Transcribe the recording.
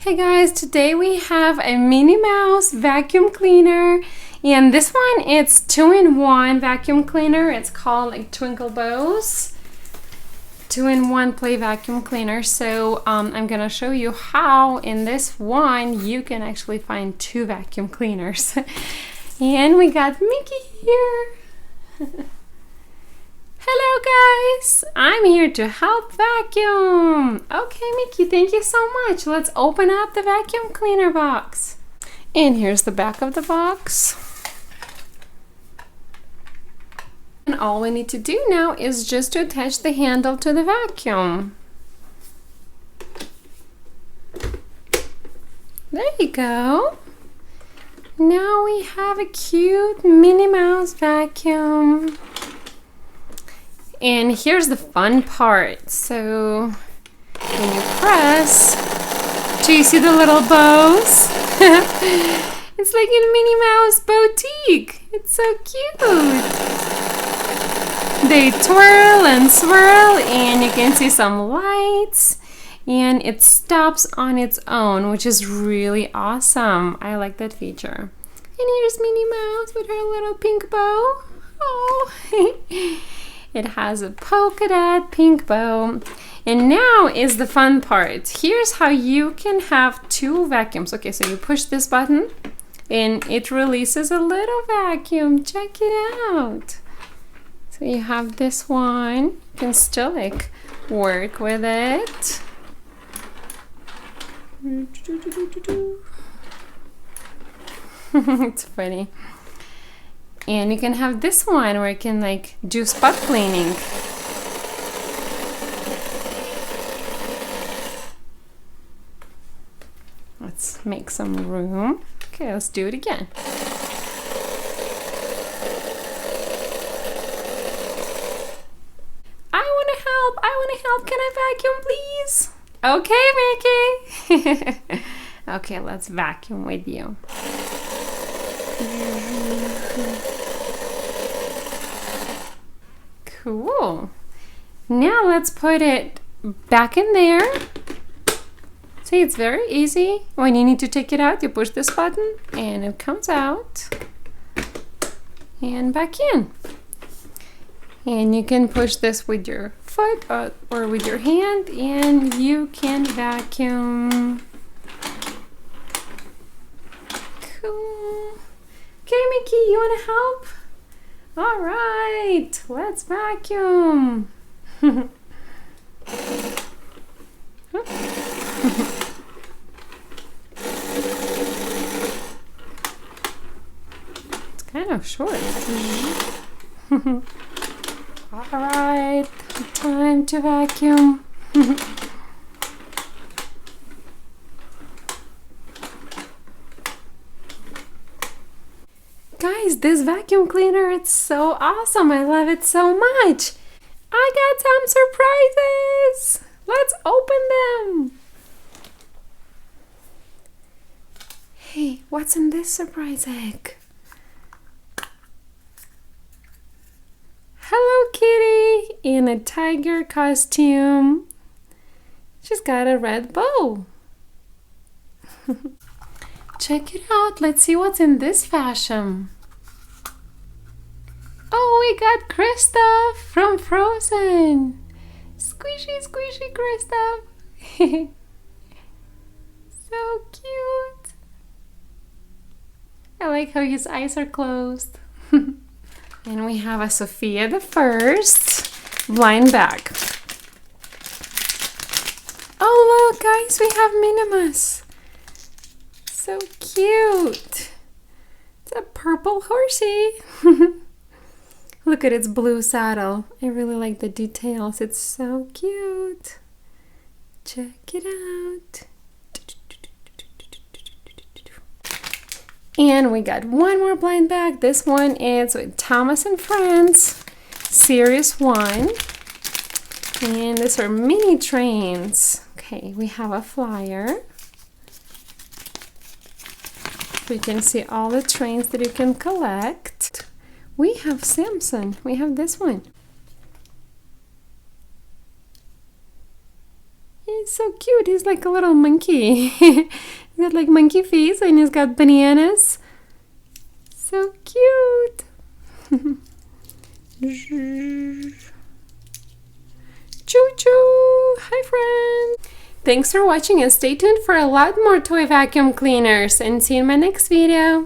Hey guys, today we have a Minnie Mouse vacuum cleaner, and this one it's 2-in-1 vacuum cleaner. It's called like Twinkle Bows 2-in-1 play vacuum cleaner. So I'm gonna show you how in this one you can actually find 2 vacuum cleaners. And we got Mickey here. Hello guys, I'm here to help vacuum. Okay Mickey, thank you so much. Let's open up the vacuum cleaner box. And here's the back of the box. And all we need to do now is just to attach the handle to the vacuum. There you go. Now we have a cute Minnie Mouse vacuum. And here's the fun part. So when you press, do you see the little bows? It's like in Minnie Mouse Bowtique. It's so cute. They twirl and swirl, and you can see some lights, and it stops on its own, which is really awesome. I like that feature. And here's Minnie Mouse with her little pink bow. Oh. It has a polka dot pink bow. And now is the fun part. Here's how you can have 2 vacuums. Okay, so you push this button and it releases a little vacuum. Check it out. So you have this one. You can still like work with it. It's funny. And you can have this one where you can like do spot cleaning. Let's make some room. Okay, let's do it again. I want to help. Can I vacuum, please? Okay, Mickey. Okay, let's vacuum with you. Cool. Now let's put it back in there. See, it's very easy. When you need to take it out, you push this button and it comes out and back in. And you can push this with your foot or with your hand and you can vacuum. Cool. Okay, Mickey, you want to help? All right, let's vacuum. It's kind of short. All right, time to vacuum. Guys, this vacuum cleaner, it's so awesome. I love it so much. I got some surprises. Let's open them. Hey, what's in this surprise egg? Hello Kitty in a tiger costume. She's got a red bow. Check it out. Let's see what's in this Fashem. Oh, we got Kristoff from Frozen. Squishy, squishy Kristoff. So cute. I like how his eyes are closed. And we have a Sophia the First blind bag. Oh look guys, we have Minnie Mouse. So cute. It's a purple horsey. Look at its blue saddle. I really like the details. It's so cute. Check it out. And we got one more blind bag. This one is with Thomas and Friends, Series 1. And these are mini trains. Okay, we have a flyer. We can see all the trains that you can collect. We have Samson. We have this one. He's so cute. He's like a little monkey. He's got like monkey face and he's got bananas. So cute. Choo-choo! Hi friends! Thanks for watching and stay tuned for a lot more toy vacuum cleaners and see you in my next video.